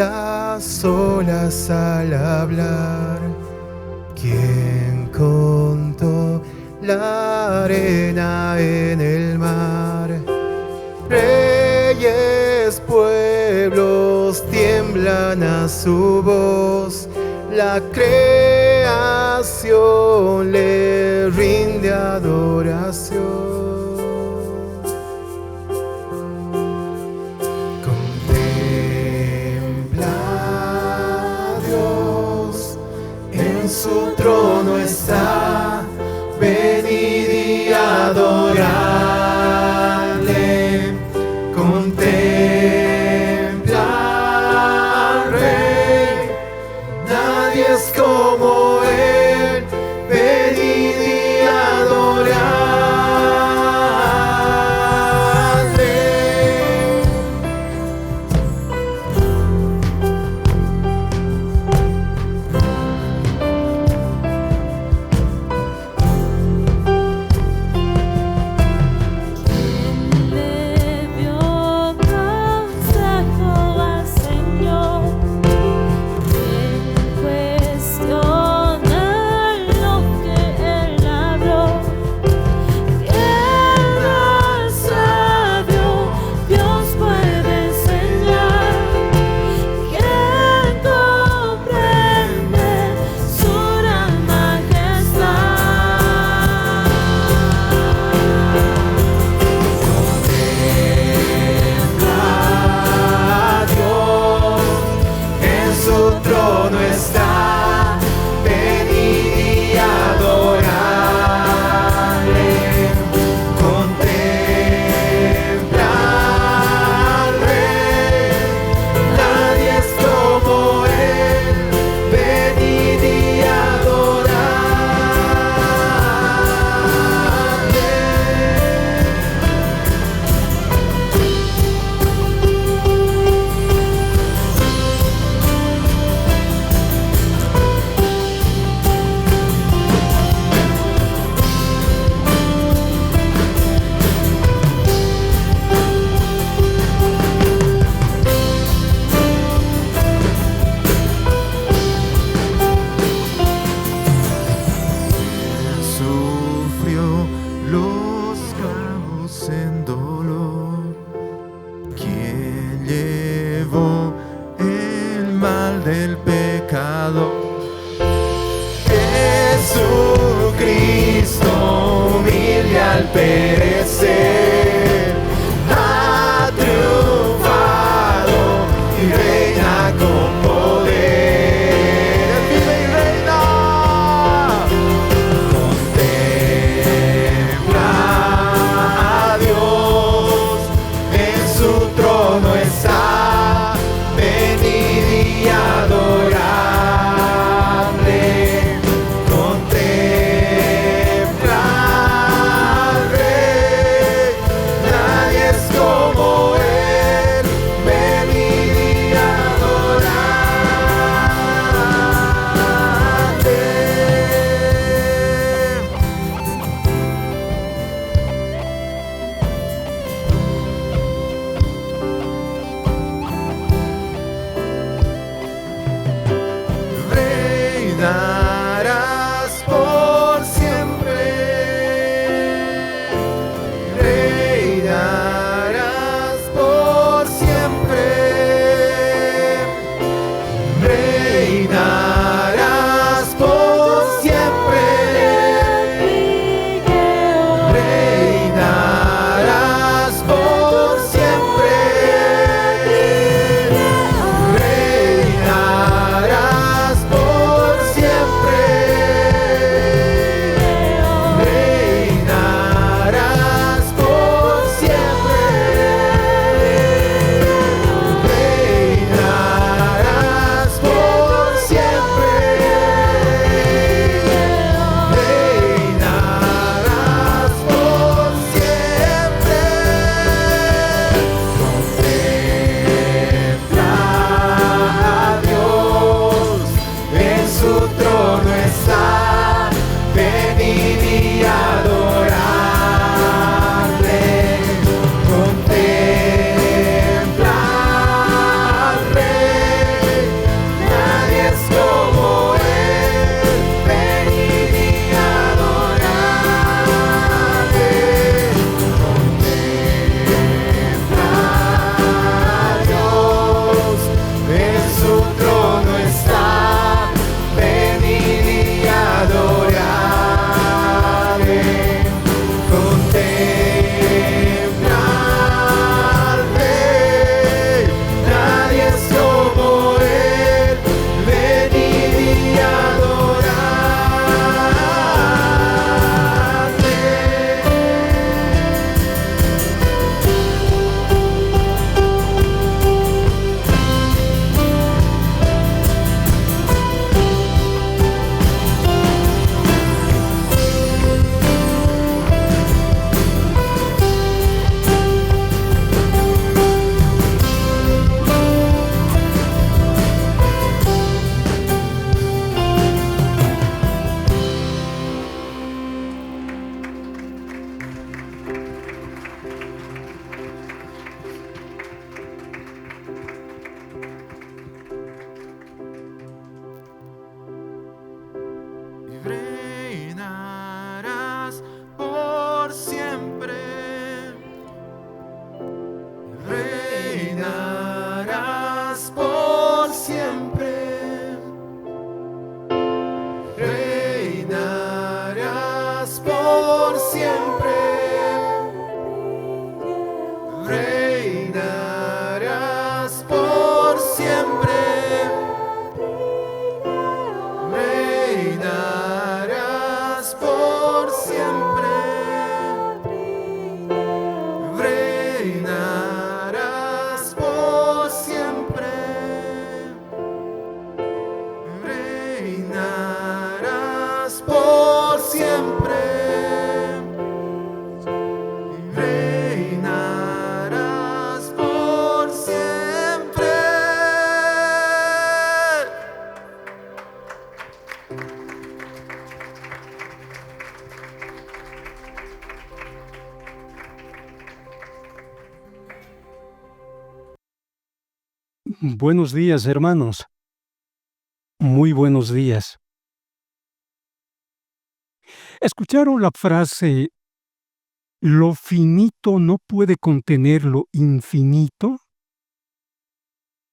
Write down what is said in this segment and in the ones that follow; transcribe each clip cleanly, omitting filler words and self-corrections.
las olas al hablar. ¿Quién contó la arena en el mar? Reyes, pueblos tiemblan a su voz. La creación le rinde adoración. En su trono está, venid y adorarle. Contempla al Rey, nadie es como él. Venid y adorarle. reinarás por siempre. Reinarás por siempre. Reinarás por siempre. Reinarás por siempre. Reinarás por siempre. Buenos días, hermanos. Muy buenos días. ¿Escucharon la frase, lo finito no puede contener lo infinito?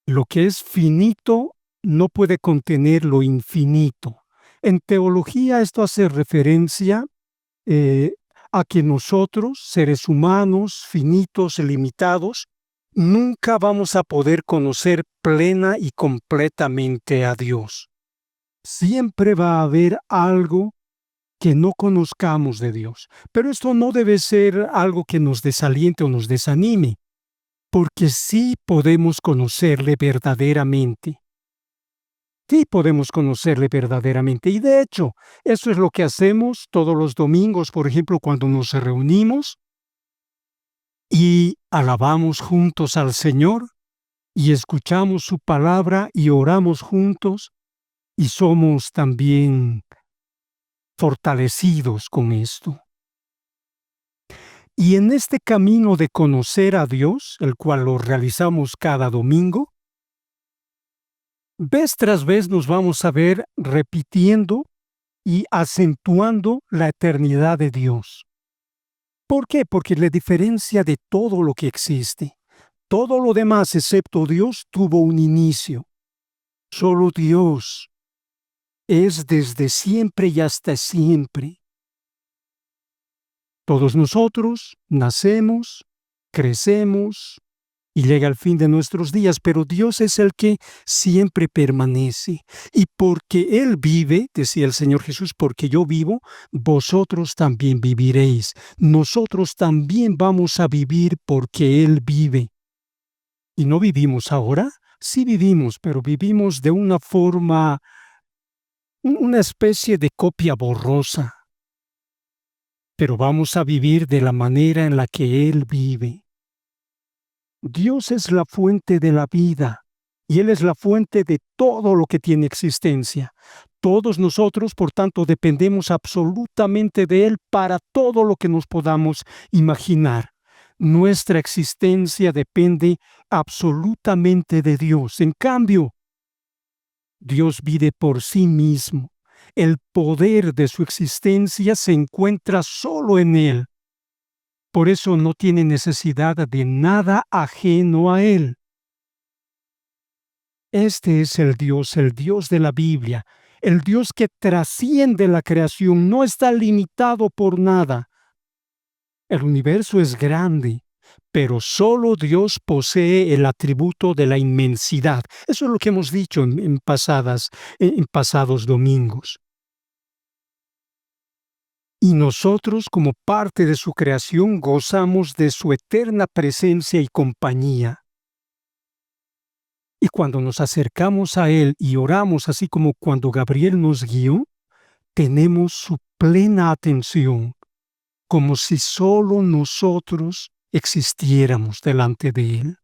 Lo que es finito no puede contener lo infinito. En teología esto hace referencia a que nosotros, seres humanos, finitos, limitados, nunca vamos a poder conocer plena y completamente a Dios. Siempre va a haber algo que no conozcamos de Dios. Pero esto no debe ser algo que nos desaliente o nos desanime, porque sí podemos conocerle verdaderamente. Sí podemos conocerle verdaderamente. Y de hecho, eso es lo que hacemos todos los domingos, por ejemplo, cuando nos reunimos y alabamos juntos al Señor y escuchamos su palabra y oramos juntos y somos también fortalecidos con esto. Y en este camino de conocer a Dios, el cual lo realizamos cada domingo, vez tras vez nos vamos a ver repitiendo y acentuando la eternidad de Dios. ¿Por qué? Porque la diferencia de todo lo que existe, todo lo demás excepto Dios tuvo un inicio. Solo Dios es desde siempre y hasta siempre. Todos nosotros nacemos, crecemos y llega el fin de nuestros días, pero Dios es el que siempre permanece. Y porque Él vive, decía el Señor Jesús, porque yo vivo, vosotros también viviréis. Nosotros también vamos a vivir porque Él vive. ¿Y no vivimos ahora? Sí vivimos, pero vivimos de una forma, una especie de copia borrosa. Pero vamos a vivir de la manera en la que Él vive. Dios es la fuente de la vida y Él es la fuente de todo lo que tiene existencia. Todos nosotros, por tanto, dependemos absolutamente de Él para todo lo que nos podamos imaginar. Nuestra existencia depende absolutamente de Dios. En cambio, Dios vive por sí mismo. El poder de su existencia se encuentra solo en Él. Por eso no tiene necesidad de nada ajeno a Él. Este es el Dios de la Biblia, el Dios que trasciende la creación, no está limitado por nada. El universo es grande, pero solo Dios posee el atributo de la inmensidad. Eso es lo que hemos dicho en pasados domingos. Y nosotros, como parte de su creación, gozamos de su eterna presencia y compañía. Y cuando nos acercamos a Él y oramos, así como cuando Gabriel nos guió, tenemos su plena atención, como si solo nosotros existiéramos delante de Él.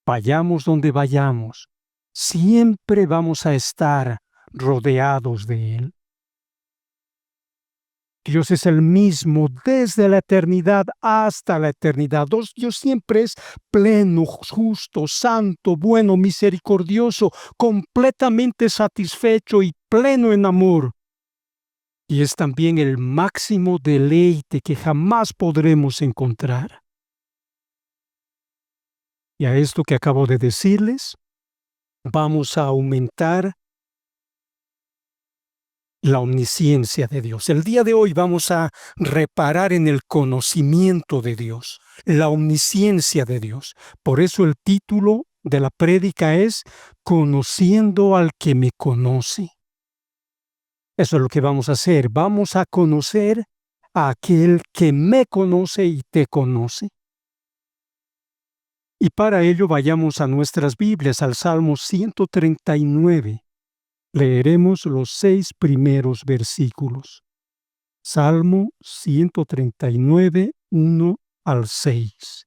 Vayamos donde vayamos, siempre vamos a estar rodeados de Él. Dios es el mismo desde la eternidad hasta la eternidad. Dios siempre es pleno, justo, santo, bueno, misericordioso, completamente satisfecho y pleno en amor. Y es también el máximo deleite que jamás podremos encontrar. Y a esto que acabo de decirles, vamos a aumentar la omnisciencia de Dios. El día de hoy vamos a reparar en el conocimiento de Dios, la omnisciencia de Dios. Por eso el título de la prédica es Conociendo al que me conoce. Eso es lo que vamos a hacer. Vamos a conocer a aquel que me conoce y te conoce. Y para ello vayamos a nuestras Biblias, al Salmo 139. Leeremos los 6 primeros versículos. Salmo 139, 1 al 6.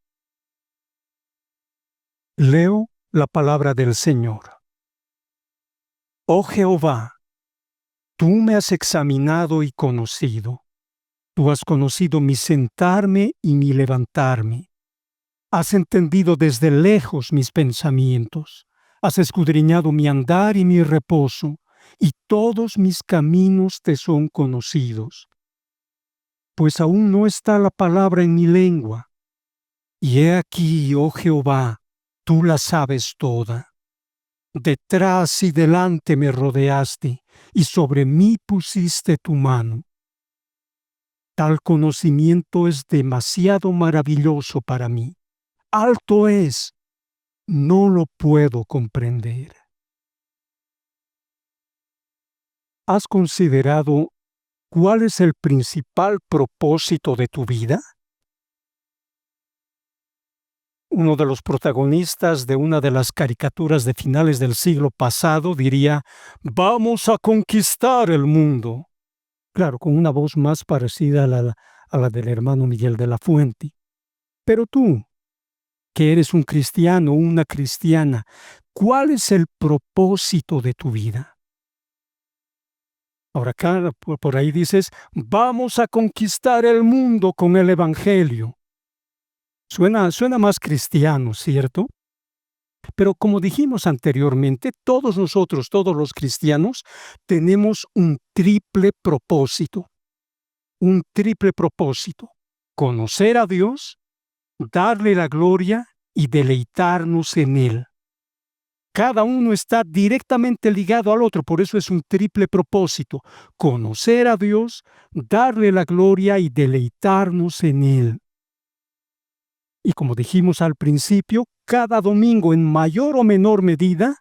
Leo la palabra del Señor. Oh Jehová, tú me has examinado y conocido. Tú has conocido mi sentarme y mi levantarme. Has entendido desde lejos mis pensamientos. Has escudriñado mi andar y mi reposo, y todos mis caminos te son conocidos. Pues aún no está la palabra en mi lengua. Y he aquí, oh Jehová, tú la sabes toda. Detrás y delante me rodeaste, y sobre mí pusiste tu mano. Tal conocimiento es demasiado maravilloso para mí. Alto es, no lo puedo comprender. ¿Has considerado cuál es el principal propósito de tu vida? Uno de los protagonistas de una de las caricaturas de finales del siglo pasado diría: «Vamos a conquistar el mundo». Claro, con una voz más parecida a la del hermano Miguel de la Fuente. Pero tú, que eres un cristiano o una cristiana, ¿cuál es el propósito de tu vida? Ahora acá por ahí dices: «Vamos a conquistar el mundo con el Evangelio». Suena más cristiano, ¿cierto? Pero como dijimos anteriormente, todos nosotros, todos los cristianos, tenemos un triple propósito. Un triple propósito: conocer a Dios, darle la gloria y deleitarnos en Él. Cada uno está directamente ligado al otro, por eso es un triple propósito: conocer a Dios, darle la gloria y deleitarnos en Él. Y como dijimos al principio, cada domingo en mayor o menor medida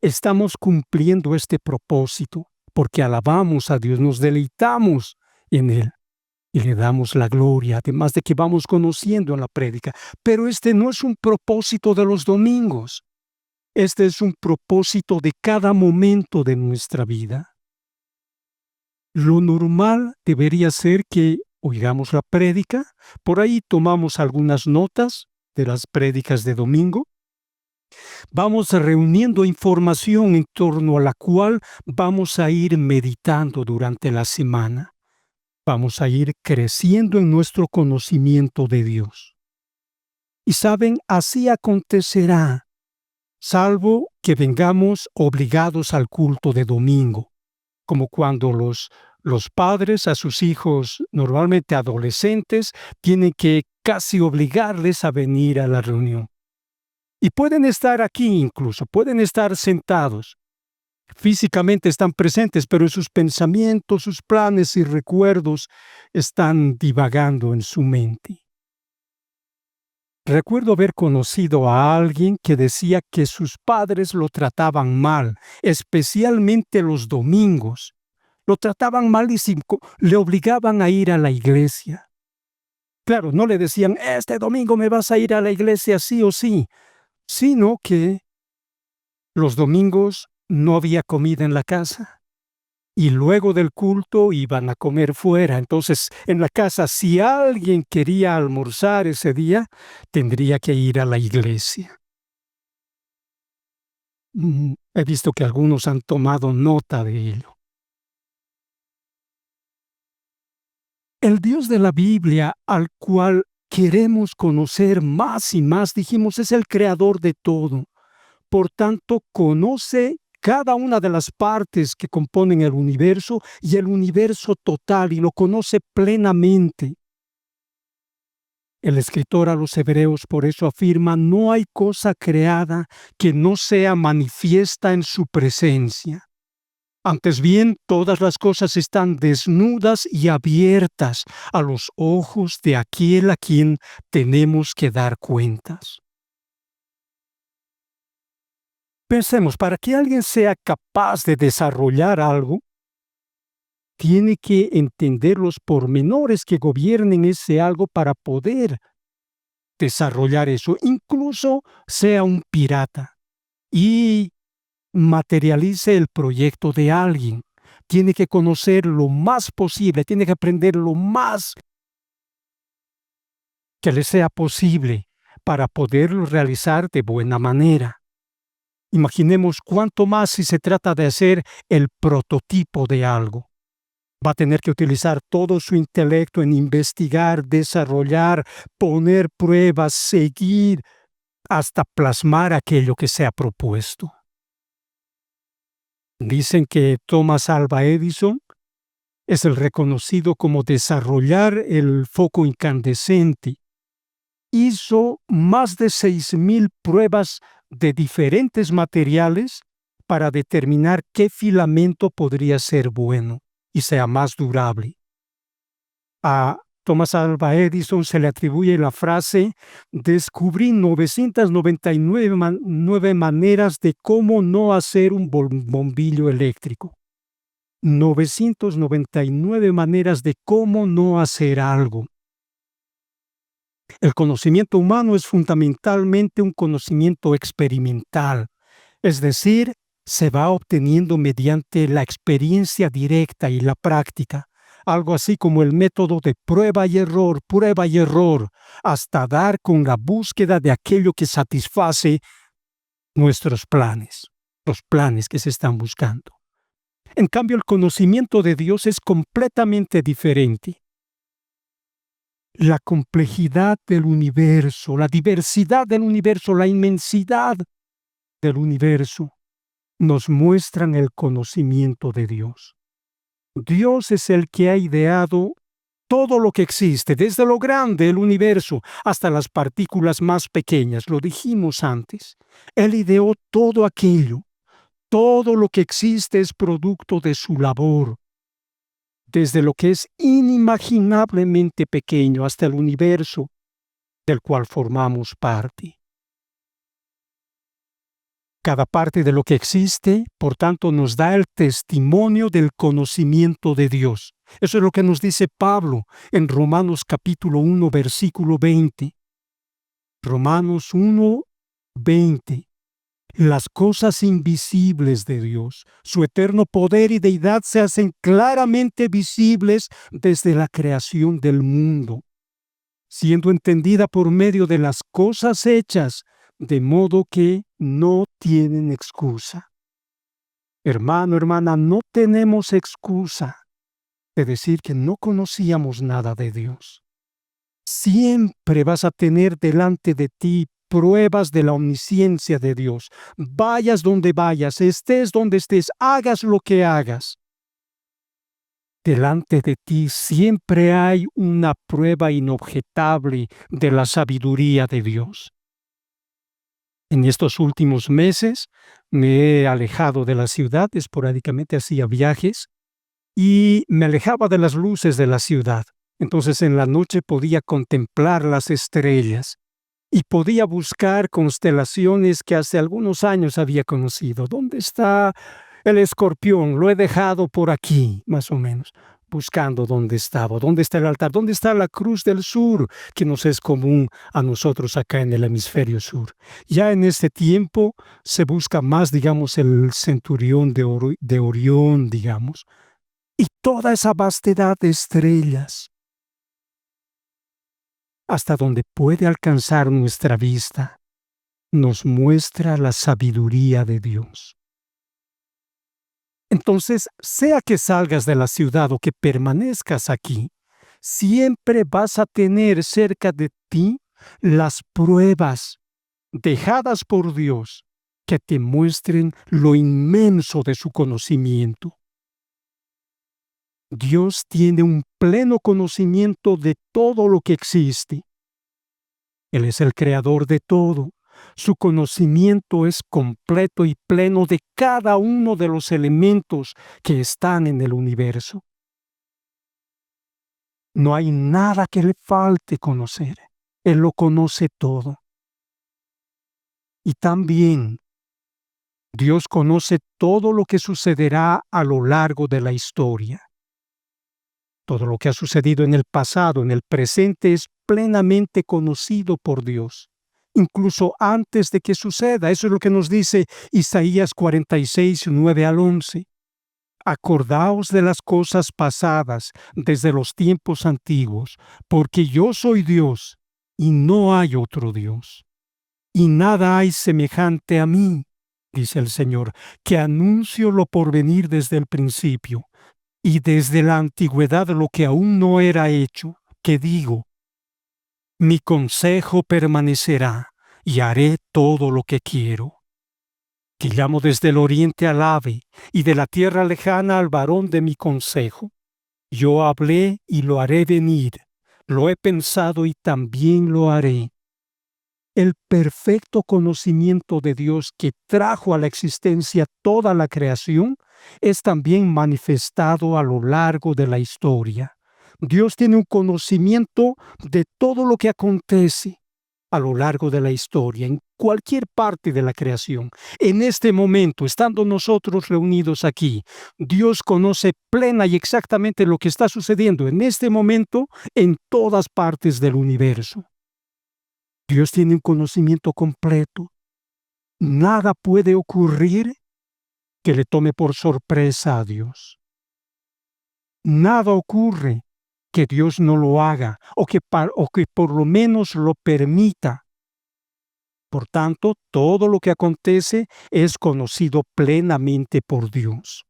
estamos cumpliendo este propósito, porque alabamos a Dios, nos deleitamos en Él y le damos la gloria, además de que vamos conociendo en la prédica. Pero este no es un propósito de los domingos. Este es un propósito de cada momento de nuestra vida. Lo normal debería ser que oigamos la prédica, por ahí tomamos algunas notas de las prédicas de domingo. Vamos reuniendo información en torno a la cual vamos a ir meditando durante la semana. Vamos a ir creciendo en nuestro conocimiento de Dios. Y saben, así acontecerá, salvo que vengamos obligados al culto de domingo, como cuando los padres a sus hijos, normalmente adolescentes, tienen que casi obligarles a venir a la reunión. Y pueden estar aquí incluso, pueden estar sentados. Físicamente están presentes, pero sus pensamientos, sus planes y recuerdos están divagando en su mente. Recuerdo haber conocido a alguien que decía que sus padres lo trataban mal, especialmente los domingos. Lo trataban malísimo, le obligaban a ir a la iglesia. Claro, no le decían: «Este domingo me vas a ir a la iglesia sí o sí», sino que los domingos no había comida en la casa y luego del culto iban a comer fuera. Entonces, en la casa, si alguien quería almorzar ese día, tendría que ir a la iglesia. He visto que algunos han tomado nota de ello. El Dios de la Biblia, al cual queremos conocer más y más, dijimos, es el creador de todo. Por tanto, conoce cada una de las partes que componen el universo y el universo total, y lo conoce plenamente. El escritor a los Hebreos por eso afirma: «No hay cosa creada que no sea manifiesta en su presencia». Antes bien, todas las cosas están desnudas y abiertas a los ojos de aquel a quien tenemos que dar cuentas. Pensemos, para que alguien sea capaz de desarrollar algo, tiene que entender los pormenores que gobiernen ese algo para poder desarrollar eso. Incluso sea un pirata y materialice el proyecto de alguien. Tiene que conocer lo más posible, tiene que aprender lo más que le sea posible para poderlo realizar de buena manera. Imaginemos cuánto más si se trata de hacer el prototipo de algo. Va a tener que utilizar todo su intelecto en investigar, desarrollar, poner pruebas, seguir, hasta plasmar aquello que se ha propuesto. Dicen que Thomas Alva Edison es el reconocido como desarrollar el foco incandescente. Hizo más de 6,000 pruebas de diferentes materiales para determinar qué filamento podría ser bueno y sea más durable. A Thomas Alva Edison se le atribuye la frase: descubrí 999 maneras de cómo no hacer un bombillo eléctrico. 999 maneras de cómo no hacer algo. El conocimiento humano es fundamentalmente un conocimiento experimental, es decir, se va obteniendo mediante la experiencia directa y la práctica, algo así como el método de prueba y error, hasta dar con la búsqueda de aquello que satisface nuestros planes, los planes que se están buscando. En cambio, el conocimiento de Dios es completamente diferente. La complejidad del universo, la diversidad del universo, la inmensidad del universo nos muestran el conocimiento de Dios. Dios es el que ha ideado todo lo que existe, desde lo grande, el universo, hasta las partículas más pequeñas. Lo dijimos antes. Él ideó todo aquello. Todo lo que existe es producto de su labor. Desde lo que es inimaginablemente pequeño hasta el universo del cual formamos parte. Cada parte de lo que existe, por tanto, nos da el testimonio del conocimiento de Dios. Eso es lo que nos dice Pablo en Romanos capítulo 1, versículo 20. Romanos 1, 20. Las cosas invisibles de Dios, su eterno poder y deidad se hacen claramente visibles desde la creación del mundo, siendo entendida por medio de las cosas hechas, de modo que no tienen excusa. Hermano, hermana, no tenemos excusa de decir que no conocíamos nada de Dios. Siempre vas a tener delante de ti pruebas de la omnisciencia de Dios. Vayas donde vayas, estés donde estés, hagas lo que hagas. Delante de ti siempre hay una prueba inobjetable de la sabiduría de Dios. En estos últimos meses me he alejado de la ciudad, esporádicamente hacía viajes y me alejaba de las luces de la ciudad. Entonces en la noche podía contemplar las estrellas y podía buscar constelaciones que hace algunos años había conocido. ¿Dónde está el escorpión? Lo he dejado por aquí, más o menos, buscando dónde estaba, dónde está el altar, dónde está la cruz del sur, que nos es común a nosotros acá en el hemisferio sur. Ya en este tiempo se busca más, digamos, el centurión de Orión, digamos, y toda esa vastedad de estrellas, hasta donde puede alcanzar nuestra vista, nos muestra la sabiduría de Dios. Entonces, sea que salgas de la ciudad o que permanezcas aquí, siempre vas a tener cerca de ti las pruebas dejadas por Dios que te muestren lo inmenso de su conocimiento. Dios tiene un pleno conocimiento de todo lo que existe. Él es el creador de todo, Su conocimiento es completo y pleno de cada uno de los elementos que están en el universo. No hay nada que le falte conocer. Él lo conoce todo. Y también Dios conoce todo lo que sucederá a lo largo de la historia. Todo lo que ha sucedido en el pasado, en el presente, es plenamente conocido por Dios, incluso antes de que suceda. Eso es lo que nos dice Isaías 46, 9 al 11. Acordaos de las cosas pasadas desde los tiempos antiguos, porque yo soy Dios y no hay otro Dios. Y nada hay semejante a mí, dice el Señor, que anuncio lo porvenir desde el principio, y desde la antigüedad lo que aún no era hecho, que digo, mi consejo permanecerá, y haré todo lo que quiero. Que llamo desde el oriente al ave, y de la tierra lejana al varón de mi consejo. Yo hablé y lo haré venir, lo he pensado y también lo haré. El perfecto conocimiento de Dios que trajo a la existencia toda la creación es también manifestado a lo largo de la historia. Dios tiene un conocimiento de todo lo que acontece a lo largo de la historia, en cualquier parte de la creación. En este momento, estando nosotros reunidos aquí, Dios conoce plena y exactamente lo que está sucediendo en este momento en todas partes del universo. Dios tiene un conocimiento completo. Nada puede ocurrir que le tome por sorpresa a Dios. Nada ocurre que Dios no lo haga o que por lo menos lo permita. Por tanto, todo lo que acontece es conocido plenamente por Dios.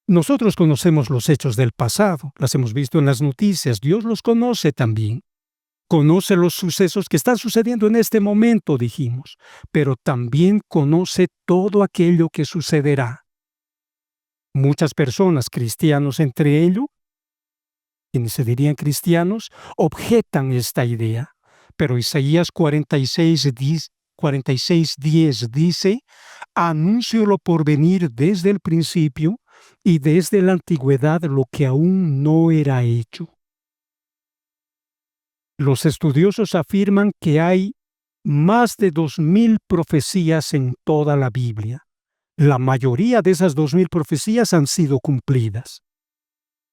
Nosotros conocemos los hechos del pasado, las hemos visto en las noticias, Dios los conoce también. Conoce los sucesos que están sucediendo en este momento, dijimos, pero también conoce todo aquello que sucederá. Muchas personas, cristianos entre ellos, quienes se dirían cristianos, objetan esta idea. Pero Isaías 46:10 dice, anuncio lo por venir desde el principio y desde la antigüedad lo que aún no era hecho. Los estudiosos afirman que hay más de 2000 profecías en toda la Biblia. La mayoría de esas 2000 profecías han sido cumplidas.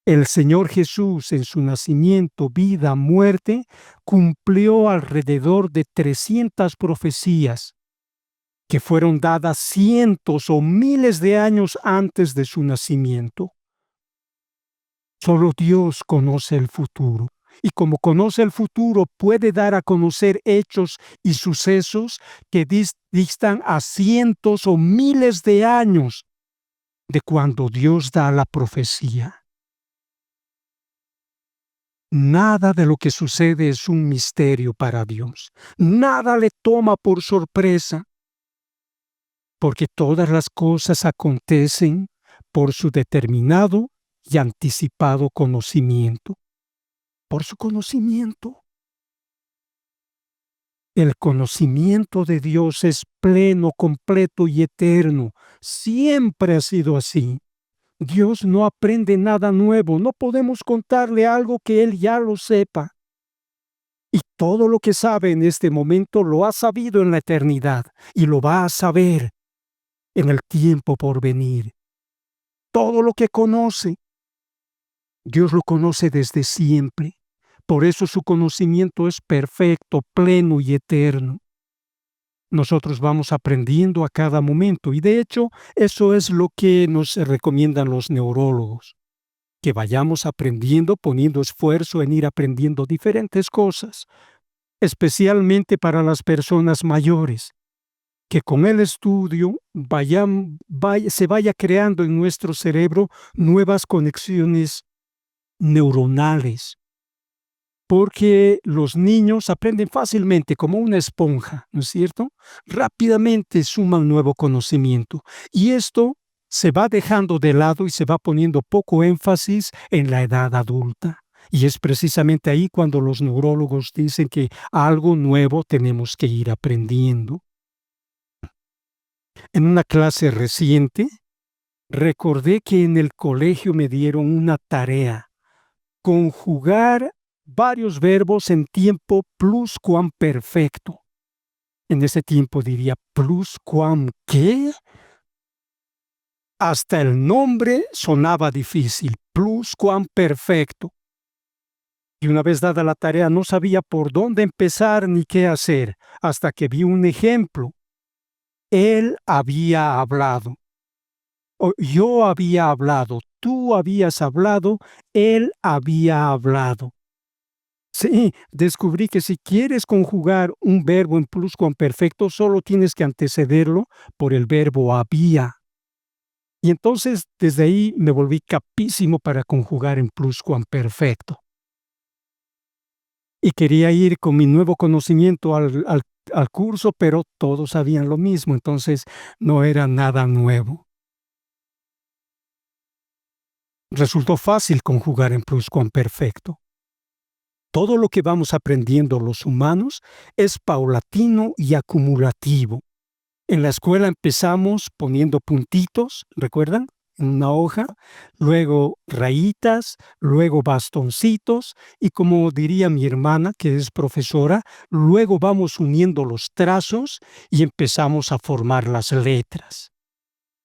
El Señor Jesús, en su nacimiento, vida, muerte, cumplió alrededor de 300 profecías que fueron dadas cientos o miles de años antes de su nacimiento. Solo Dios conoce el futuro, y como conoce el futuro, puede dar a conocer hechos y sucesos que distan a cientos o miles de años de cuando Dios da la profecía. Nada de lo que sucede es un misterio para Dios. Nada le toma por sorpresa, porque todas las cosas acontecen por su determinado y anticipado conocimiento. Por su conocimiento. El conocimiento de Dios es pleno, completo y eterno. Siempre ha sido así. Dios no aprende nada nuevo, no podemos contarle algo que Él ya lo sepa. Y todo lo que sabe en este momento lo ha sabido en la eternidad y lo va a saber en el tiempo por venir. Todo lo que conoce, Dios lo conoce desde siempre. Por eso su conocimiento es perfecto, pleno y eterno. Nosotros vamos aprendiendo a cada momento y de hecho eso es lo que nos recomiendan los neurólogos, que vayamos aprendiendo, poniendo esfuerzo en ir aprendiendo diferentes cosas, especialmente para las personas mayores, que con el estudio se vaya creando en nuestro cerebro nuevas conexiones neuronales. Porque los niños aprenden fácilmente como una esponja, ¿no es cierto? Rápidamente suman nuevo conocimiento y esto se va dejando de lado y se va poniendo poco énfasis en la edad adulta. Y es precisamente ahí cuando los neurólogos dicen que algo nuevo tenemos que ir aprendiendo. En una clase reciente, recordé que en el colegio me dieron una tarea: conjugar varios verbos en tiempo pluscuamperfecto. En ese tiempo diría pluscuam, ¿qué? Hasta el nombre sonaba difícil, pluscuamperfecto. Y una vez dada la tarea no sabía por dónde empezar ni qué hacer, hasta que vi un ejemplo. Él había hablado. O yo había hablado, tú habías hablado, él había hablado. Sí, descubrí que si quieres conjugar un verbo en pluscuamperfecto, solo tienes que antecederlo por el verbo había. Y entonces desde ahí me volví capísimo para conjugar en pluscuamperfecto. Y quería ir con mi nuevo conocimiento al curso, pero todos sabían lo mismo, entonces no era nada nuevo. Resultó fácil conjugar en pluscuamperfecto. Todo lo que vamos aprendiendo los humanos es paulatino y acumulativo. En la escuela empezamos poniendo puntitos, ¿recuerdan? En una hoja, luego rayitas, luego bastoncitos y, como diría mi hermana, que es profesora, luego vamos uniendo los trazos y empezamos a formar las letras.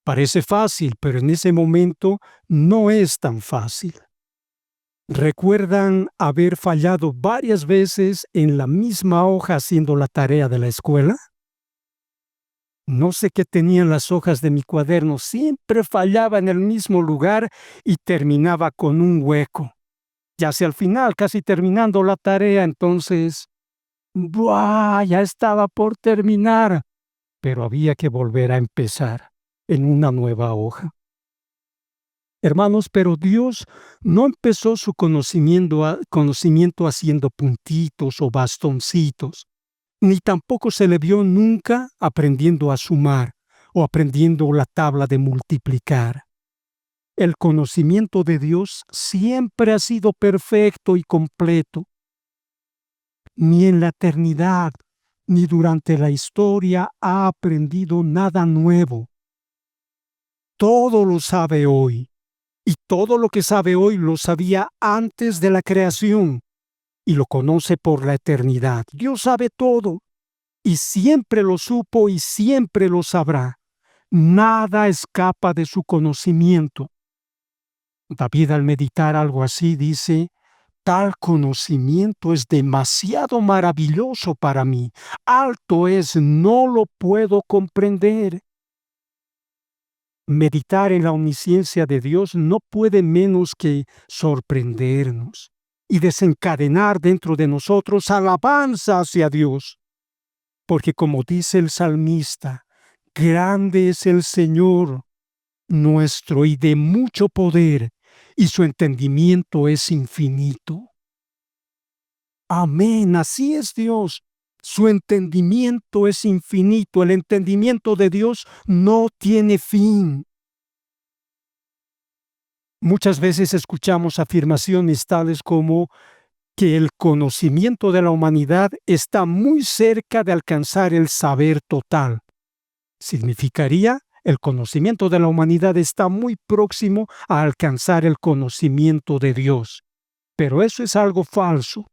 Parece fácil, pero en ese momento no es tan fácil. ¿Recuerdan haber fallado varias veces en la misma hoja haciendo la tarea de la escuela? No sé qué tenían las hojas de mi cuaderno, siempre fallaba en el mismo lugar y terminaba con un hueco. Ya hacia el final, casi terminando la tarea, entonces, ¡buah!, ya estaba por terminar, pero había que volver a empezar en una nueva hoja. Hermanos, pero Dios no empezó su conocimiento haciendo puntitos o bastoncitos, ni tampoco se le vio nunca aprendiendo a sumar o aprendiendo la tabla de multiplicar. El conocimiento de Dios siempre ha sido perfecto y completo. Ni en la eternidad, ni durante la historia ha aprendido nada nuevo. Todo lo sabe hoy. Y todo lo que sabe hoy lo sabía antes de la creación y lo conoce por la eternidad. Dios sabe todo y siempre lo supo y siempre lo sabrá. Nada escapa de su conocimiento. David, al meditar algo así, dice: tal conocimiento es demasiado maravilloso para mí. Alto es, no lo puedo comprender. Meditar en la omnisciencia de Dios no puede menos que sorprendernos y desencadenar dentro de nosotros alabanza hacia Dios. Porque, como dice el salmista, grande es el Señor nuestro y de mucho poder, y su entendimiento es infinito. Amén, así es Dios. Su entendimiento es infinito. El entendimiento de Dios no tiene fin. Muchas veces escuchamos afirmaciones tales como que el conocimiento de la humanidad está muy cerca de alcanzar el saber total. Significaría, el conocimiento de la humanidad está muy próximo a alcanzar el conocimiento de Dios. Pero eso es algo falso.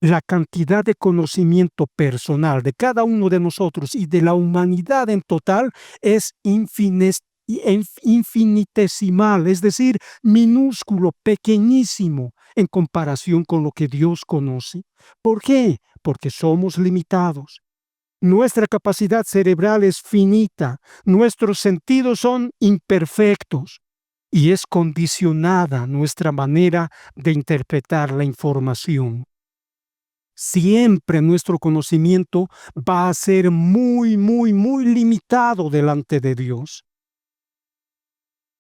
La cantidad de conocimiento personal de cada uno de nosotros y de la humanidad en total es infinitesimal, es decir, minúsculo, pequeñísimo en comparación con lo que Dios conoce. ¿Por qué? Porque somos limitados. Nuestra capacidad cerebral es finita, nuestros sentidos son imperfectos y es condicionada nuestra manera de interpretar la información. Siempre nuestro conocimiento va a ser muy, muy, muy limitado delante de Dios.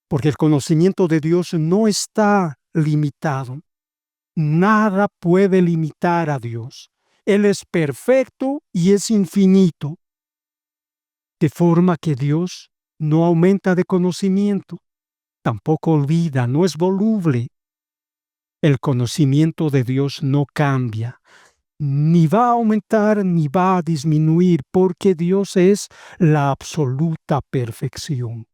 Porque el conocimiento de Dios no está limitado. Nada puede limitar a Dios. Él es perfecto y es infinito. De forma que Dios no aumenta de conocimiento, tampoco olvida, no es voluble. El conocimiento de Dios no cambia, ni va a aumentar ni va a disminuir, porque Dios es la absoluta perfección.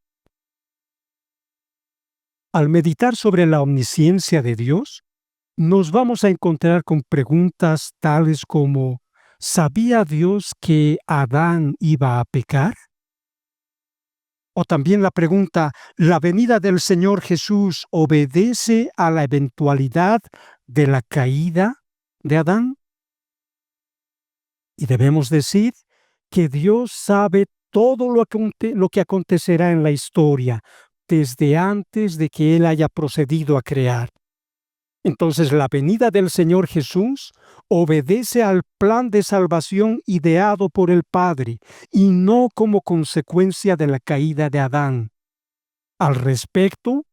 Al meditar sobre la omnisciencia de Dios, nos vamos a encontrar con preguntas tales como: ¿sabía Dios que Adán iba a pecar? O también la pregunta: ¿la venida del Señor Jesús obedece a la eventualidad de la caída de Adán? Y debemos decir que Dios sabe todo lo que acontecerá en la historia desde antes de que Él haya procedido a crear. Entonces, la venida del Señor Jesús obedece al plan de salvación ideado por el Padre y no como consecuencia de la caída de Adán. Al respecto,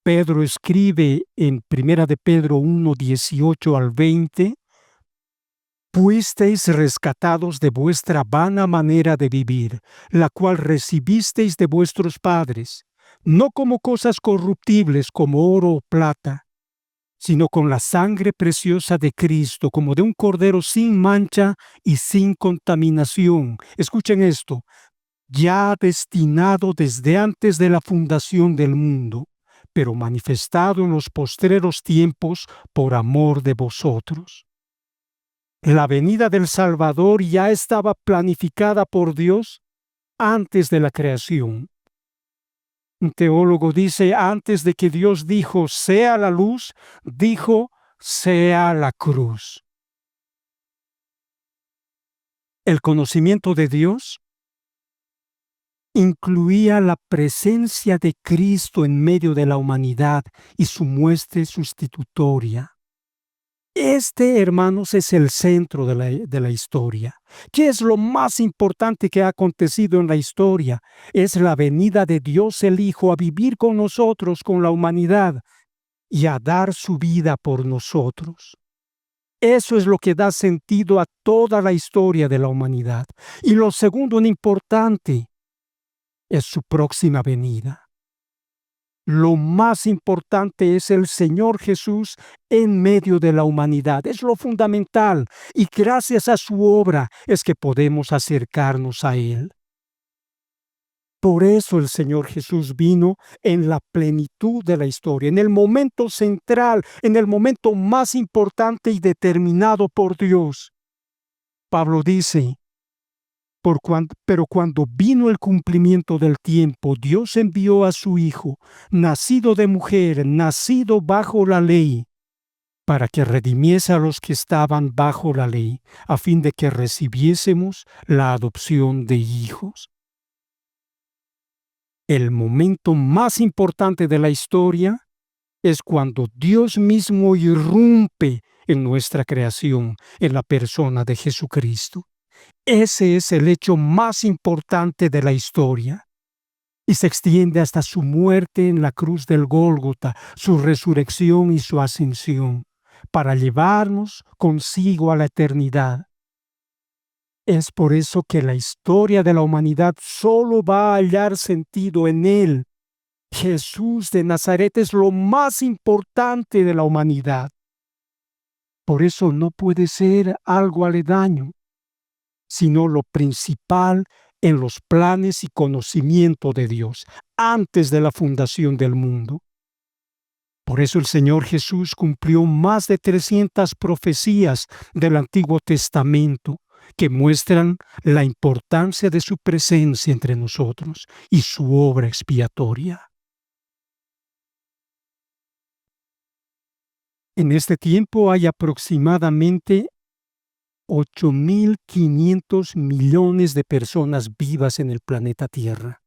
Pedro escribe en 1 de Pedro 1, 18 al 20: «Fuisteis rescatados de vuestra vana manera de vivir, la cual recibisteis de vuestros padres, no como cosas corruptibles como oro o plata, sino con la sangre preciosa de Cristo, como de un cordero sin mancha y sin contaminación». Escuchen esto: «ya destinado desde antes de la fundación del mundo, pero manifestado en los postreros tiempos por amor de vosotros». La venida del Salvador ya estaba planificada por Dios antes de la creación. Un teólogo dice: antes de que Dios dijo sea la luz, dijo sea la cruz. El conocimiento de Dios incluía la presencia de Cristo en medio de la humanidad y su muerte sustitutoria. Este, hermanos, es el centro de la historia. ¿Qué es lo más importante que ha acontecido en la historia? Es la venida de Dios el Hijo a vivir con nosotros, con la humanidad, y a dar su vida por nosotros. Eso es lo que da sentido a toda la historia de la humanidad. Y lo segundo en importante es su próxima venida. Lo más importante es el Señor Jesús en medio de la humanidad. Es lo fundamental, y gracias a su obra es que podemos acercarnos a Él. Por eso el Señor Jesús vino en la plenitud de la historia, en el momento central, en el momento más importante y determinado por Dios. Pablo dice: pero cuando vino el cumplimiento del tiempo, Dios envió a su Hijo, nacido de mujer, nacido bajo la ley, para que redimiese a los que estaban bajo la ley, a fin de que recibiésemos la adopción de hijos. El momento más importante de la historia es cuando Dios mismo irrumpe en nuestra creación, en la persona de Jesucristo. Ese es el hecho más importante de la historia, y se extiende hasta su muerte en la cruz del Gólgota, su resurrección y su ascensión, para llevarnos consigo a la eternidad. Es por eso que la historia de la humanidad solo va a hallar sentido en Él. Jesús de Nazaret es lo más importante de la humanidad. Por eso no puede ser algo aledaño, sino lo principal en los planes y conocimiento de Dios antes de la fundación del mundo. Por eso el Señor Jesús cumplió más de 300 profecías del Antiguo Testamento que muestran la importancia de su presencia entre nosotros y su obra expiatoria. En este tiempo hay aproximadamente 8.500 millones de personas vivas en el planeta Tierra.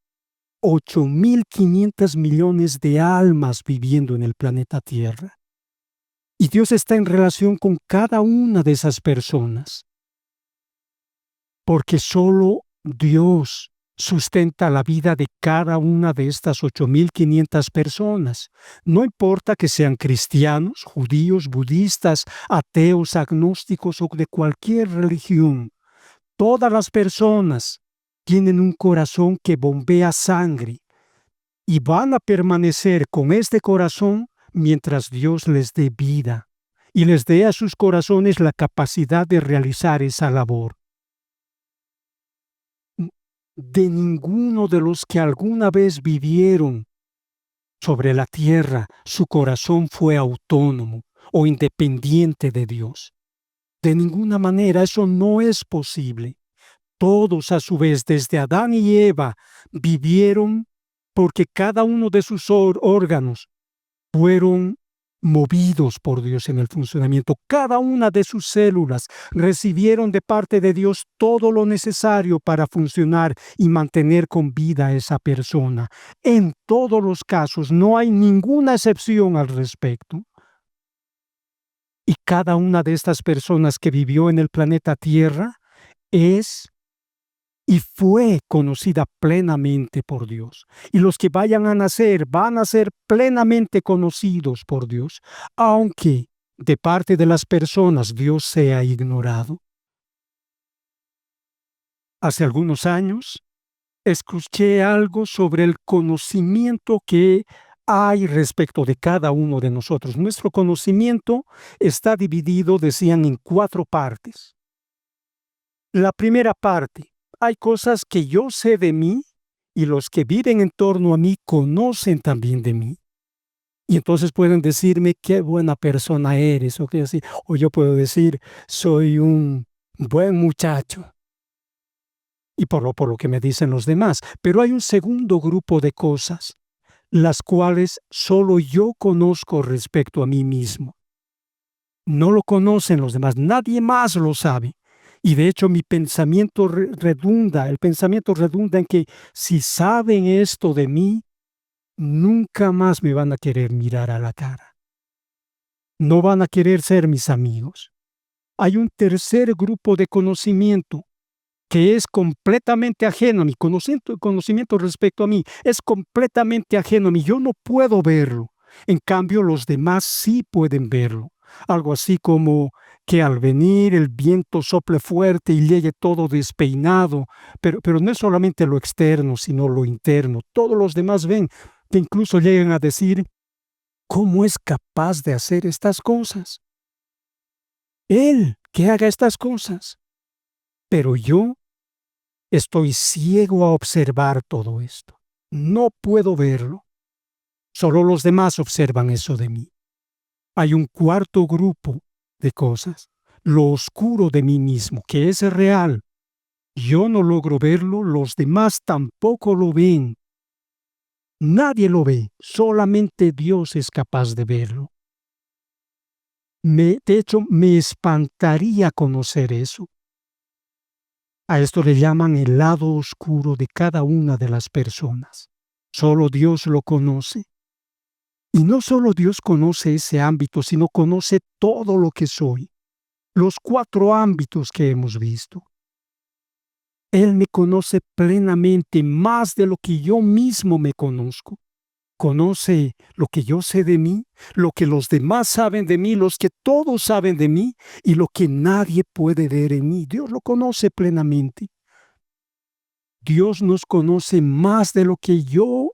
8.500 millones de almas viviendo en el planeta Tierra. Y Dios está en relación con cada una de esas personas. Porque solo Dios sustenta la vida de cada una de estas 8.500 personas. No importa que sean cristianos, judíos, budistas, ateos, agnósticos o de cualquier religión. Todas las personas tienen un corazón que bombea sangre y van a permanecer con este corazón mientras Dios les dé vida y les dé a sus corazones la capacidad de realizar esa labor. De ninguno de los que alguna vez vivieron sobre la tierra, su corazón fue autónomo o independiente de Dios. De ninguna manera, eso no es posible. Todos a su vez, desde Adán y Eva, vivieron porque cada uno de sus órganos fueron movidos por Dios en el funcionamiento. Cada una de sus células recibieron de parte de Dios todo lo necesario para funcionar y mantener con vida a esa persona. En todos los casos, no hay ninguna excepción al respecto. Y cada una de estas personas que vivió en el planeta Tierra es y fue conocida plenamente por Dios. Y los que vayan a nacer van a ser plenamente conocidos por Dios, aunque de parte de las personas Dios sea ignorado. Hace algunos años escuché algo sobre el conocimiento que hay respecto de cada uno de nosotros. Nuestro conocimiento está dividido, decían, en 4 partes. La primera parte: hay cosas que yo sé de mí y los que viven en torno a mí conocen también de mí. Y entonces pueden decirme qué buena persona eres, o qué así. O yo puedo decir, soy un buen muchacho. Y por lo que me dicen los demás. Pero hay un segundo grupo de cosas, las cuales solo yo conozco respecto a mí mismo. No lo conocen los demás, nadie más lo sabe. Y de hecho el pensamiento redunda en que si saben esto de mí, nunca más me van a querer mirar a la cara. No van a querer ser mis amigos. Hay un tercer grupo de conocimiento que es completamente ajeno a mi conocimiento respecto a mí, es completamente ajeno a mí. Yo no puedo verlo. En cambio, los demás sí pueden verlo. Algo así como que al venir el viento sople fuerte y llegue todo despeinado, pero no es solamente lo externo, sino lo interno. Todos los demás ven, que incluso llegan a decir, ¿cómo es capaz de hacer estas cosas? Él, que haga estas cosas. Pero yo estoy ciego a observar todo esto. No puedo verlo. Solo los demás observan eso de mí. Hay un cuarto grupo de cosas, lo oscuro de mí mismo, que es real. Yo no logro verlo, los demás tampoco lo ven. Nadie lo ve, solamente Dios es capaz de verlo. De hecho, me espantaría conocer eso. A esto le llaman el lado oscuro de cada una de las personas. Solo Dios lo conoce. Y no solo Dios conoce ese ámbito, sino conoce todo lo que soy. Los 4 ámbitos que hemos visto. Él me conoce plenamente, más de lo que yo mismo me conozco. Conoce lo que yo sé de mí, lo que los demás saben de mí, los que todos saben de mí y lo que nadie puede ver en mí. Dios lo conoce plenamente. Dios nos conoce más de lo que yo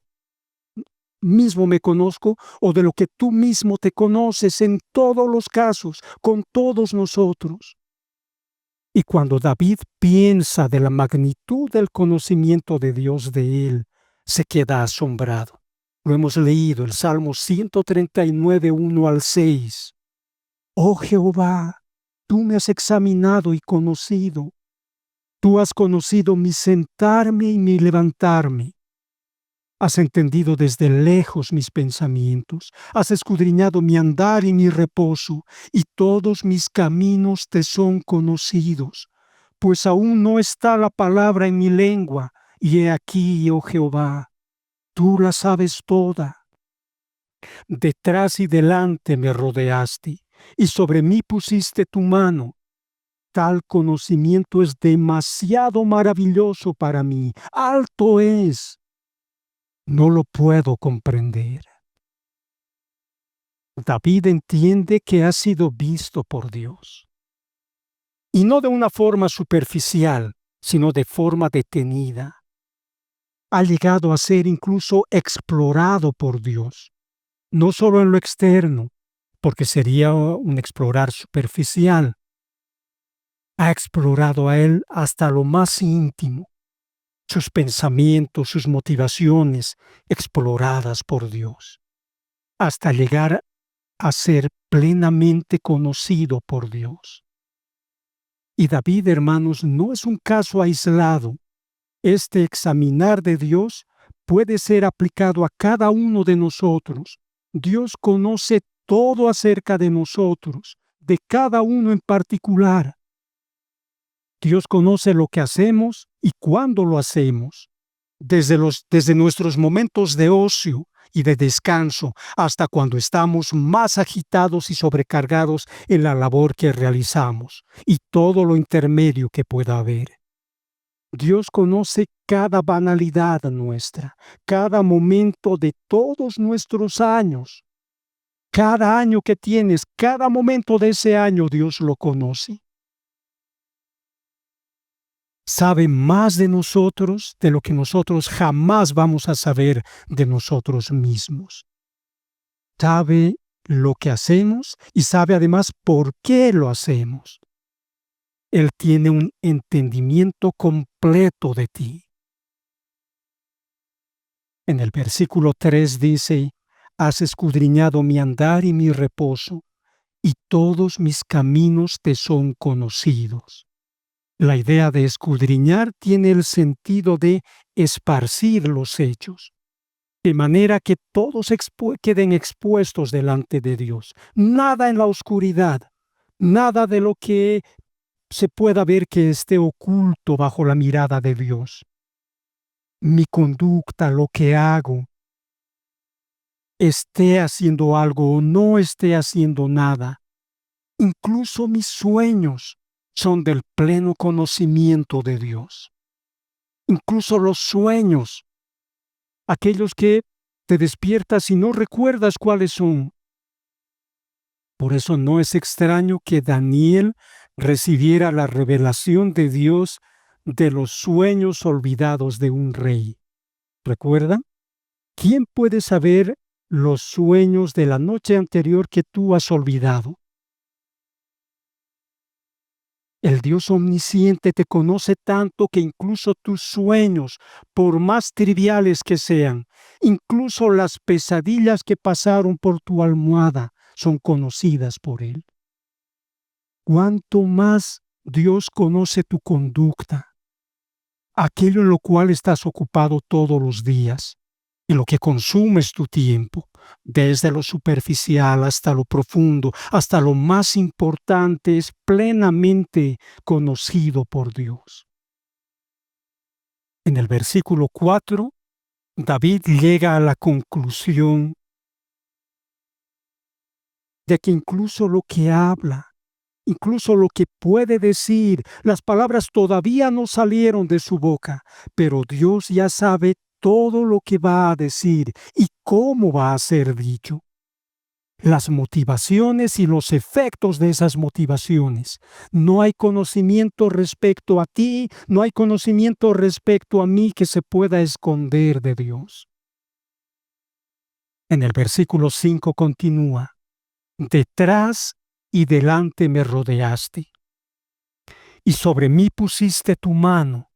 mismo me conozco o de lo que tú mismo te conoces en todos los casos, con todos nosotros. Y cuando David piensa de la magnitud del conocimiento de Dios de él, se queda asombrado. Lo hemos leído, el Salmo 139, 1 al 6. Oh Jehová, tú me has examinado y conocido. Tú has conocido mi sentarme y mi levantarme. Has entendido desde lejos mis pensamientos. Has escudriñado mi andar y mi reposo, y todos mis caminos te son conocidos. Pues aún no está la palabra en mi lengua, y he aquí, oh Jehová, tú la sabes toda. Detrás y delante me rodeaste, y sobre mí pusiste tu mano. Tal conocimiento es demasiado maravilloso para mí. Alto es. No lo puedo comprender. David entiende que ha sido visto por Dios. Y no de una forma superficial, sino de forma detenida. Ha llegado a ser incluso explorado por Dios. no solo en lo externo, porque sería un explorar superficial. Ha explorado a Él hasta lo más íntimo, sus pensamientos, sus motivaciones, exploradas por Dios, hasta llegar a ser plenamente conocido por Dios. Y David, hermanos, no es un caso aislado. Este examinar de Dios puede ser aplicado a cada uno de nosotros. Dios conoce todo acerca de nosotros, de cada uno en particular. Dios conoce lo que hacemos y cuándo lo hacemos, desde nuestros momentos de ocio y de descanso hasta cuando estamos más agitados y sobrecargados en la labor que realizamos y todo lo intermedio que pueda haber. Dios conoce cada banalidad nuestra, cada momento de todos nuestros años. Cada año que tienes, cada momento de ese año Dios lo conoce. Sabe más de nosotros de lo que nosotros jamás vamos a saber de nosotros mismos. Sabe lo que hacemos y sabe además por qué lo hacemos. Él tiene un entendimiento completo de ti. En el versículo 3 dice: has escudriñado mi andar y mi reposo, y todos mis caminos te son conocidos. La idea de escudriñar tiene el sentido de esparcir los hechos, de manera que todos queden expuestos delante de Dios. Nada en la oscuridad, nada de lo que se pueda ver que esté oculto bajo la mirada de Dios. Mi conducta, lo que hago, esté haciendo algo o no esté haciendo nada, incluso mis sueños son del pleno conocimiento de Dios. Incluso los sueños, aquellos que te despiertas y no recuerdas cuáles son. Por eso no es extraño que Daniel recibiera la revelación de Dios de los sueños olvidados de un rey. ¿Recuerdan? ¿Quién puede saber los sueños de la noche anterior que tú has olvidado? El Dios omnisciente te conoce tanto que incluso tus sueños, por más triviales que sean, incluso las pesadillas que pasaron por tu almohada, son conocidas por Él. ¿Cuánto más Dios conoce tu conducta, aquello en lo cual estás ocupado todos los días, en lo que consumes tu tiempo, desde lo superficial hasta lo profundo, hasta lo más importante, es plenamente conocido por Dios? En el versículo 4, David llega a la conclusión de que incluso lo que habla, incluso lo que puede decir, las palabras todavía no salieron de su boca, pero Dios ya sabe todo lo que va a decir y cómo va a ser dicho. Las motivaciones y los efectos de esas motivaciones. No hay conocimiento respecto a ti, no hay conocimiento respecto a mí que se pueda esconder de Dios. En el versículo 5 continúa: detrás y delante me rodeaste, y sobre mí pusiste tu mano.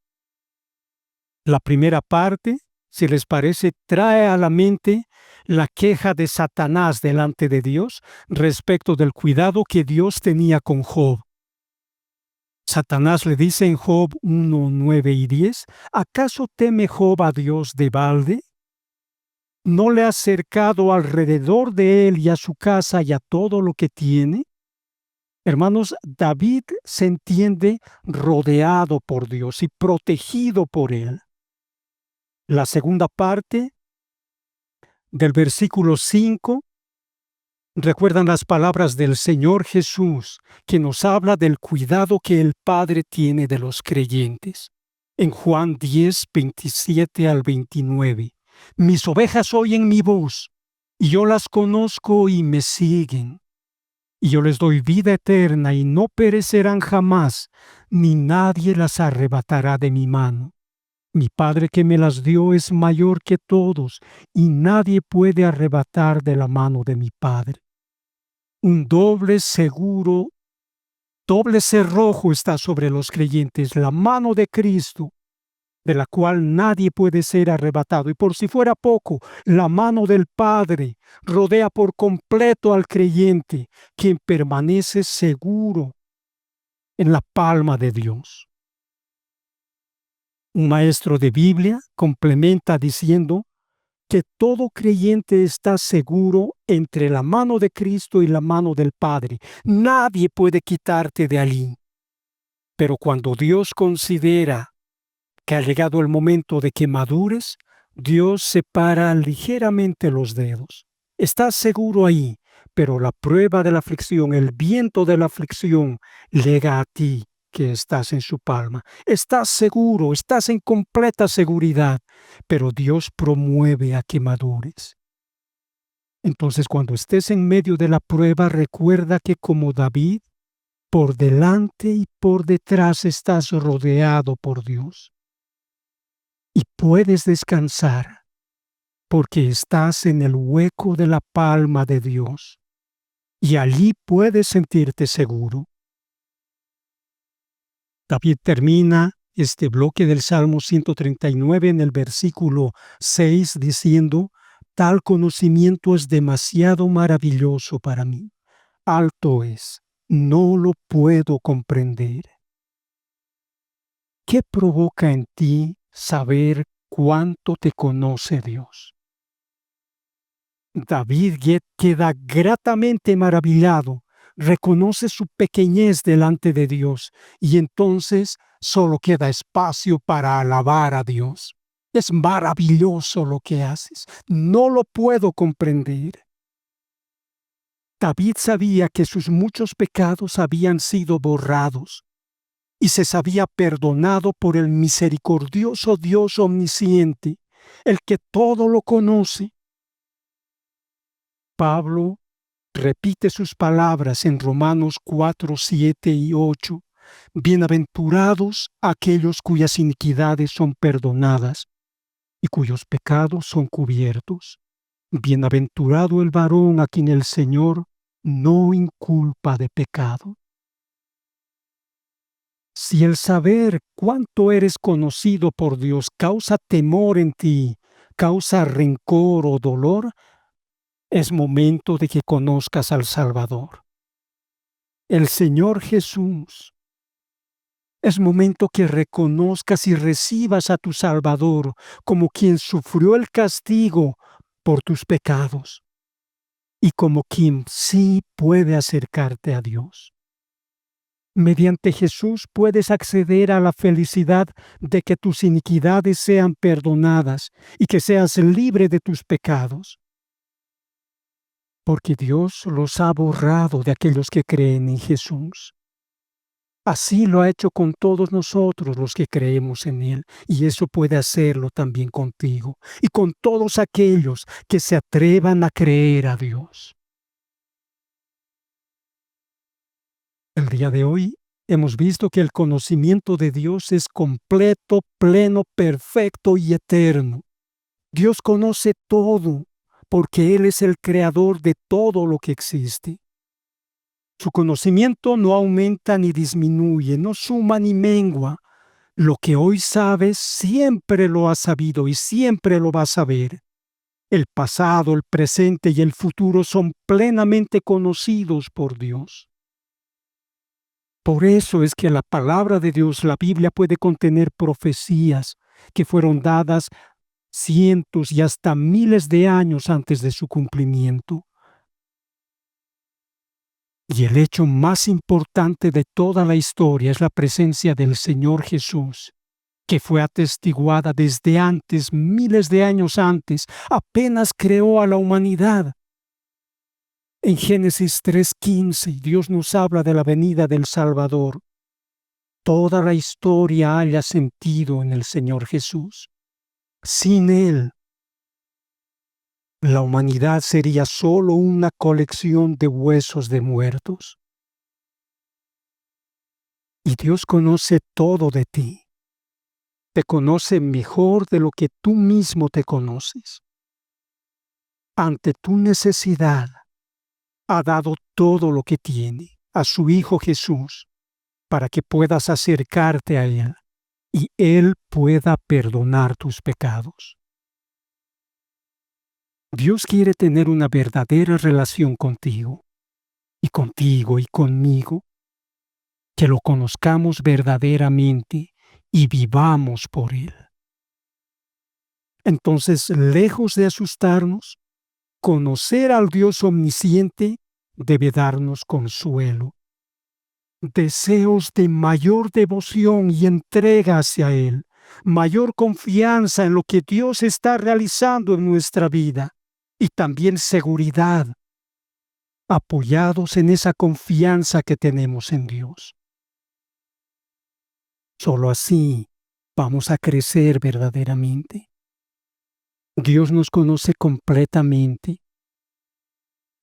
La primera parte, si les parece, trae a la mente la queja de Satanás delante de Dios respecto del cuidado que Dios tenía con Job. Satanás le dice en Job 1, 9 y 10, ¿acaso teme Job a Dios de balde? ¿No le has cercado alrededor de él y a su casa y a todo lo que tiene? Hermanos, David se entiende rodeado por Dios y protegido por Él. La segunda parte del versículo 5, recuerdan las palabras del Señor Jesús, que nos habla del cuidado que el Padre tiene de los creyentes. En Juan 10, 27 al 29, mis ovejas oyen mi voz, y yo las conozco y me siguen. Y yo les doy vida eterna y no perecerán jamás, ni nadie las arrebatará de mi mano. Mi Padre que me las dio es mayor que todos, y nadie puede arrebatar de la mano de mi Padre. Un doble seguro, doble cerrojo está sobre los creyentes, la mano de Cristo, de la cual nadie puede ser arrebatado. Y por si fuera poco, la mano del Padre rodea por completo al creyente, quien permanece seguro en la palma de Dios. Un maestro de Biblia complementa diciendo que todo creyente está seguro entre la mano de Cristo y la mano del Padre. Nadie puede quitarte de allí. Pero cuando Dios considera que ha llegado el momento de que madures, Dios separa ligeramente los dedos. Estás seguro ahí, pero la prueba de la aflicción, el viento de la aflicción, llega a ti que estás en su palma. Estás seguro, estás en completa seguridad, pero Dios promueve a que madures. Entonces, cuando estés en medio de la prueba, recuerda que como David, por delante y por detrás estás rodeado por Dios. Y puedes descansar porque estás en el hueco de la palma de Dios y allí puedes sentirte seguro. David termina este bloque del Salmo 139 en el versículo 6 diciendo: tal conocimiento es demasiado maravilloso para mí. Alto es, no lo puedo comprender. ¿Qué provoca en ti saber cuánto te conoce Dios? David queda gratamente maravillado, reconoce su pequeñez delante de Dios y entonces solo queda espacio para alabar a Dios. Es maravilloso lo que haces, no lo puedo comprender. David sabía que sus muchos pecados habían sido borrados y se sabía perdonado por el misericordioso Dios omnisciente, el que todo lo conoce. Pablo repite sus palabras en Romanos 4, 7 y 8. Bienaventurados aquellos cuyas iniquidades son perdonadas y cuyos pecados son cubiertos. Bienaventurado el varón a quien el Señor no inculpa de pecado. Si el saber cuánto eres conocido por Dios causa temor en ti, causa rencor o dolor, es momento de que conozcas al Salvador, el Señor Jesús. Es momento que reconozcas y recibas a tu Salvador como quien sufrió el castigo por tus pecados y como quien sí puede acercarte a Dios. Mediante Jesús puedes acceder a la felicidad de que tus iniquidades sean perdonadas y que seas libre de tus pecados. Porque Dios los ha borrado de aquellos que creen en Jesús. Así lo ha hecho con todos nosotros los que creemos en Él, y eso puede hacerlo también contigo y con todos aquellos que se atrevan a creer a Dios. El día de hoy hemos visto que el conocimiento de Dios es completo, pleno, perfecto y eterno. Dios conoce todo, porque Él es el creador de todo lo que existe. Su conocimiento no aumenta ni disminuye, no suma ni mengua. Lo que hoy sabes siempre lo has sabido y siempre lo vas a saber. El pasado, el presente y el futuro son plenamente conocidos por Dios. Por eso es que la palabra de Dios, la Biblia, puede contener profecías que fueron dadas cientos y hasta miles de años antes de su cumplimiento. Y el hecho más importante de toda la historia es la presencia del Señor Jesús, que fue atestiguada desde antes, miles de años antes, apenas creó a la humanidad. En Génesis 3:15, Dios nos habla de la venida del Salvador. Toda la historia halla sentido en el Señor Jesús. Sin Él, la humanidad sería solo una colección de huesos de muertos. Y Dios conoce todo de ti. Te conoce mejor de lo que tú mismo te conoces. Ante tu necesidad, ha dado todo lo que tiene a su Hijo Jesús para que puedas acercarte a Él y Él pueda perdonar tus pecados. Dios quiere tener una verdadera relación contigo y conmigo, que lo conozcamos verdaderamente y vivamos por Él. Entonces, lejos de asustarnos, conocer al Dios omnisciente debe darnos consuelo, deseos de mayor devoción y entrega hacia Él, mayor confianza en lo que Dios está realizando en nuestra vida y también seguridad, apoyados en esa confianza que tenemos en Dios. Solo así vamos a crecer verdaderamente. Dios nos conoce completamente,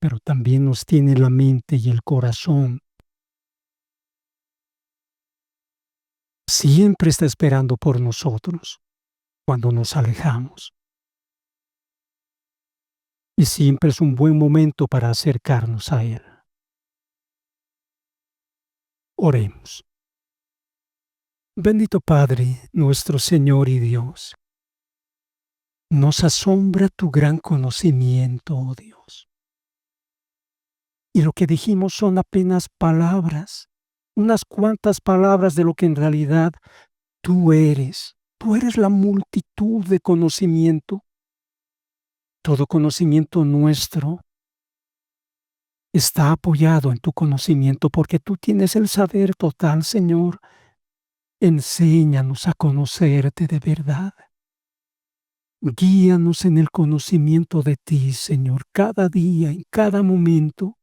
pero también nos tiene la mente y el corazón. Siempre está esperando por nosotros cuando nos alejamos. Y siempre es un buen momento para acercarnos a Él. Oremos. Bendito Padre, nuestro Señor y Dios, nos asombra tu gran conocimiento, oh Dios. Y lo que dijimos son apenas palabras, unas cuantas palabras de lo que en realidad tú eres. Tú eres la multitud de conocimiento. Todo conocimiento nuestro está apoyado en tu conocimiento porque tú tienes el saber total, Señor. Enséñanos a conocerte de verdad. Guíanos en el conocimiento de ti, Señor, cada día, en cada momento.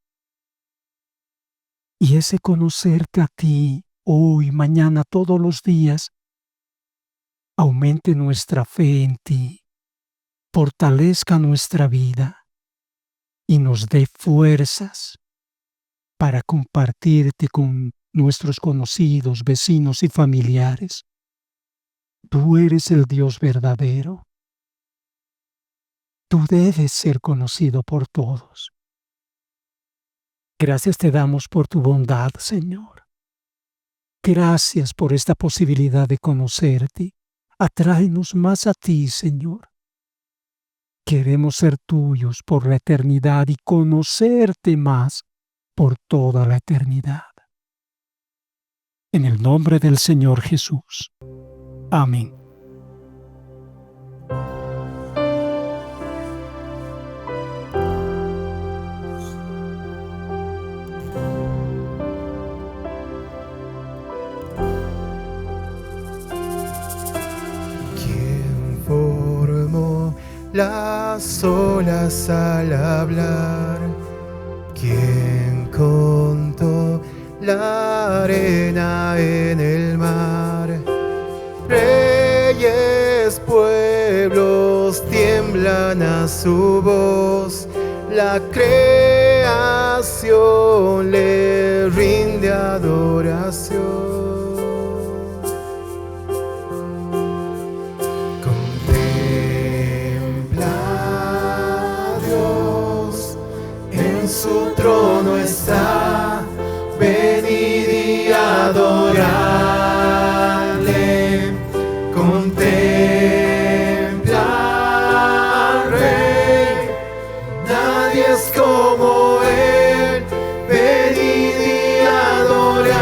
Y ese conocerte a ti, hoy, mañana, todos los días, aumente nuestra fe en ti, fortalezca nuestra vida y nos dé fuerzas para compartirte con nuestros conocidos, vecinos y familiares. Tú eres el Dios verdadero. Tú debes ser conocido por todos. Gracias te damos por tu bondad, Señor. Gracias por esta posibilidad de conocerte. Atráenos más a ti, Señor. Queremos ser tuyos por la eternidad y conocerte más por toda la eternidad. En el nombre del Señor Jesús. Amén. ¿Quién formó las olas al hablar? ¿Quién contó la arena en el mar? Reyes, pueblos tiemblan a su voz, la creación le rinde adoración. Contempla a Dios, en su trono está, venid y adorarle. Contempla al Rey, nadie es como Él, venid y adorarle.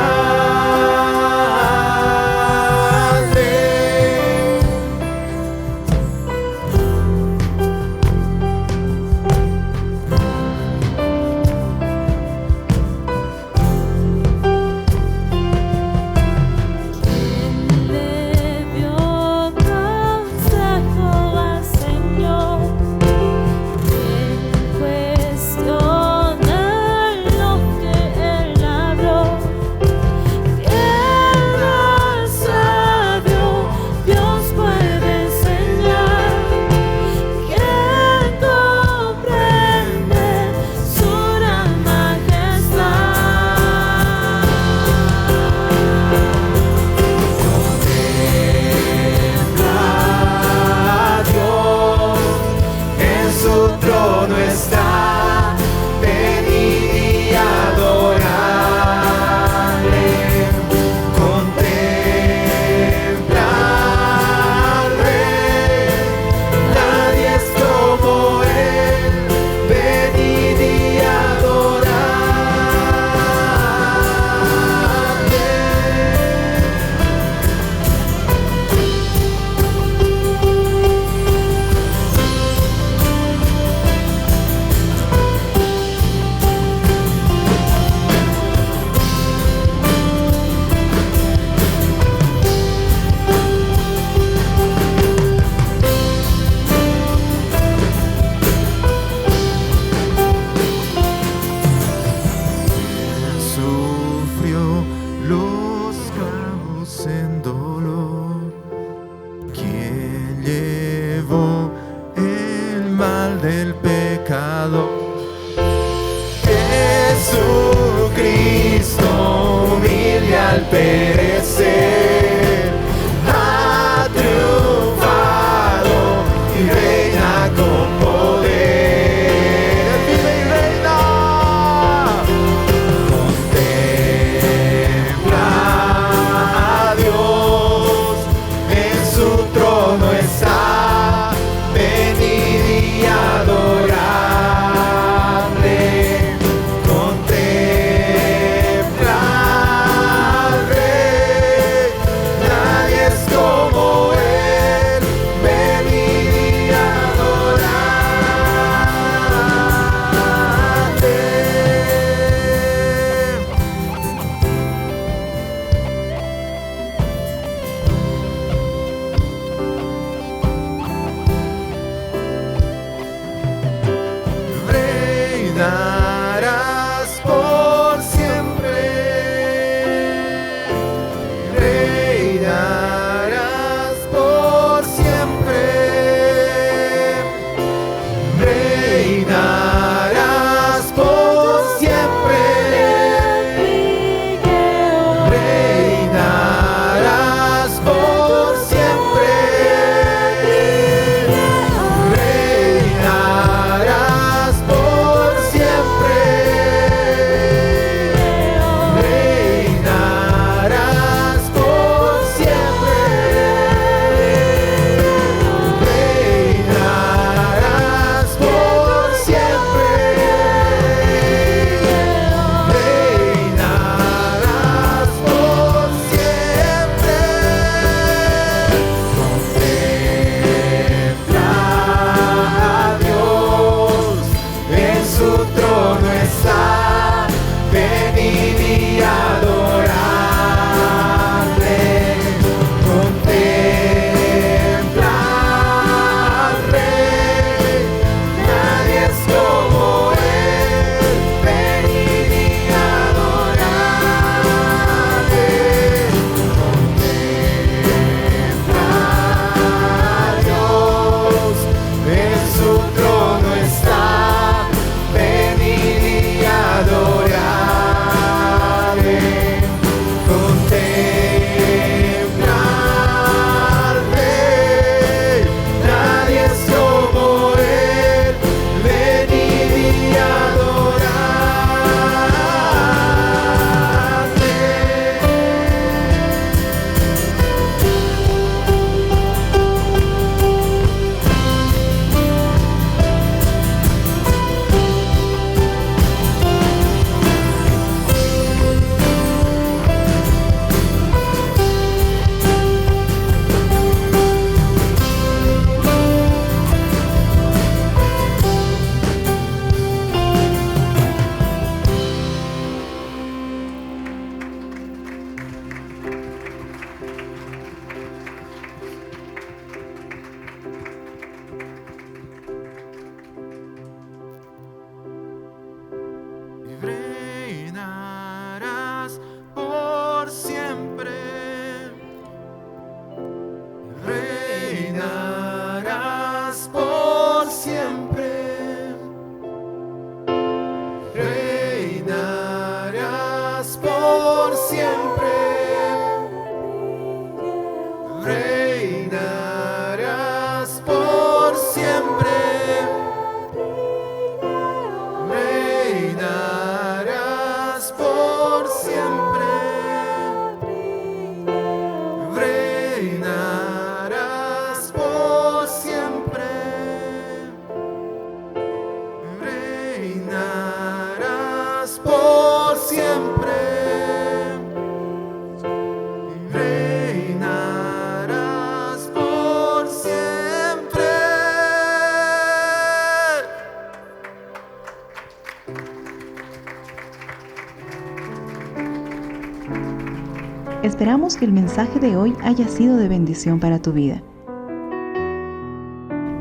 Esperamos que el mensaje de hoy haya sido de bendición para tu vida.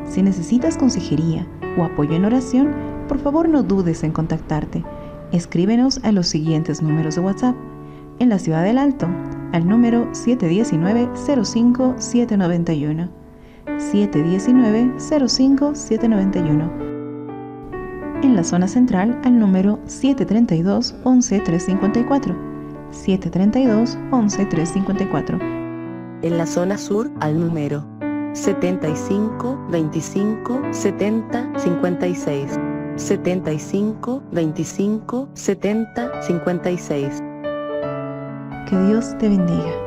Si necesitas consejería o apoyo en oración, por favor no dudes en contactarte. Escríbenos a los siguientes números de WhatsApp. En la Ciudad del Alto, al número 719-05-791. 719-05-791. En la zona central, al número 732-11354. 732-11354. En la zona sur, al número 75 25 70 56. 75 25 70 56. Que Dios te bendiga.